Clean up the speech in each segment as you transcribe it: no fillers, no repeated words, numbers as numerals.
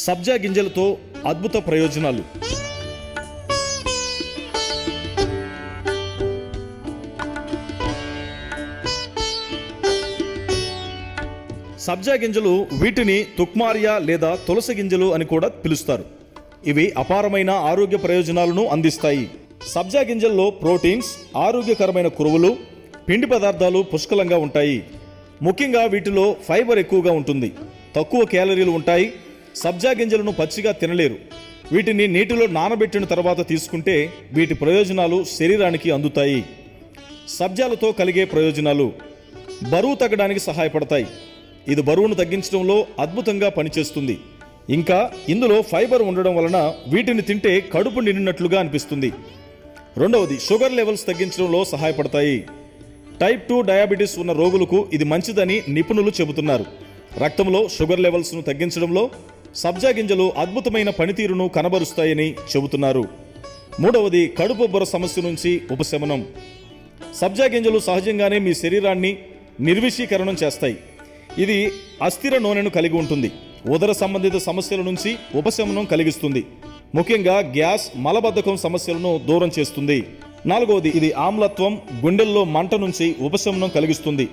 సబ్జా గింజలతో అద్భుత ప్రయోజనాలు. సబ్జా గింజలు, వీటిని తుక్మారియా లేదా తులసి గింజలు అని కూడా పిలుస్తారు. ఇవి అపారమైన ఆరోగ్య ప్రయోజనాలను అందిస్తాయి. సబ్జా గింజల్లో ప్రోటీన్స్, ఆరోగ్యకరమైన కొవ్వులు, పిండి పదార్థాలు పుష్కలంగా ఉంటాయి. ముఖ్యంగా వీటిలో ఫైబర్ ఎక్కువగా ఉంటుంది, తక్కువ క్యాలరీలు ఉంటాయి. సబ్జా గింజలను పచ్చిగా తినలేరు. వీటిని నీటిలో నానబెట్టిన తర్వాత తీసుకుంటే వీటి ప్రయోజనాలు శరీరానికి అందుతాయి. సబ్జాలతో కలిగే ప్రయోజనాలు: బరువు తగ్గడానికి సహాయపడతాయి. ఇది బరువును తగ్గించడంలో అద్భుతంగా పనిచేస్తుంది. ఇంకా ఇందులో ఫైబర్ ఉండడం వలన వీటిని తింటే కడుపు నిండినట్లుగా అనిపిస్తుంది. రెండవది, షుగర్ లెవెల్స్ తగ్గించడంలో సహాయపడతాయి. టైప్ 2 డయాబెటీస్ ఉన్న రోగులకు ఇది మంచిదని నిపుణులు చెబుతున్నారు. రక్తంలో షుగర్ లెవెల్స్ను తగ్గించడంలో సబ్జా గింజలు అద్భుతమైన పనితీరును కనబరుస్తాయని చెబుతున్నారు. మూడవది, కడుపుబ్బర సమస్య నుంచి ఉపశమనం. సబ్జా గింజలు సహజంగానే మీ శరీరాన్ని నిర్విషీకరణం చేస్తాయి. ఇది అస్థిర నూనెను కలిగి ఉంటుంది. ఉదర సంబంధిత సమస్యల నుంచి ఉపశమనం కలిగిస్తుంది. ముఖ్యంగా గ్యాస్, మలబద్ధకం సమస్యలను దూరం చేస్తుంది. నాలుగవది, ఇది ఆమ్లత్వం, గుండెల్లో మంట నుంచి ఉపశమనం కలిగిస్తుంది.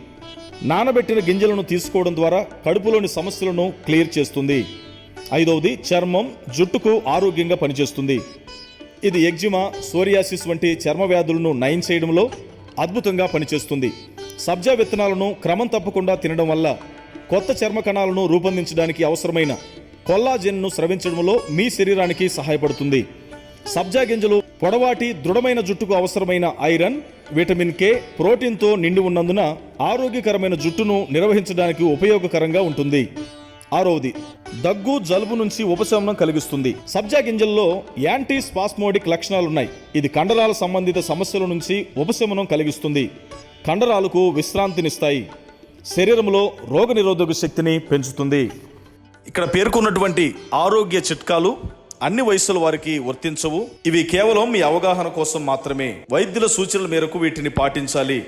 నానబెట్టిన గింజలను తీసుకోవడం ద్వారా కడుపులోని సమస్యలను క్లియర్ చేస్తుంది. ఐదవది, చర్మం, జుట్టుకు ఆరోగ్యంగా పనిచేస్తుంది. ఇది ఎగ్జిమా, సోరియాసిస్ వంటి చర్మ వ్యాధులను నయం చేయడంలో అద్భుతంగా పనిచేస్తుంది. సబ్జా విత్తనాలను క్రమం తప్పకుండా తినడం వల్ల కొత్త చర్మ కణాలను రూపొందించడానికి అవసరమైన కొల్లాజెన్ను స్రవించడంలో మీ శరీరానికి సహాయపడుతుంది. సబ్జా గింజలు పొడవాటి, దృఢమైన జుట్టుకు అవసరమైన ఐరన్, విటమిన్ కే, ప్రోటీన్తో నిండి ఉన్నందున ఆరోగ్యకరమైన జుట్టును నిర్వహించడానికి ఉపయోగకరంగా ఉంటుంది. ఆరవది, దగ్గు, జలుబు నుంచి ఉపశమనం కలిగిస్తుంది. సబ్జా గింజల్లో యాంటీ స్పాస్మోడిక్ లక్షణాలున్నాయి. ఇది కండరాల సంబంధిత సమస్యల నుంచి ఉపశమనం కలిగిస్తుంది. కండరాలకు విశ్రాంతినిస్తాయి. శరీరంలో రోగనిరోధక శక్తిని పెంచుతుంది. ఇక్కడ పేర్కొన్నటువంటి ఆరోగ్య చిట్కాలు అన్ని వయసుల వారికి వర్తించవు. ఇవి కేవలం మీ అవగాహన కోసం మాత్రమే. వైద్యుల సూచనల మేరకు వీటిని పాటించాలి.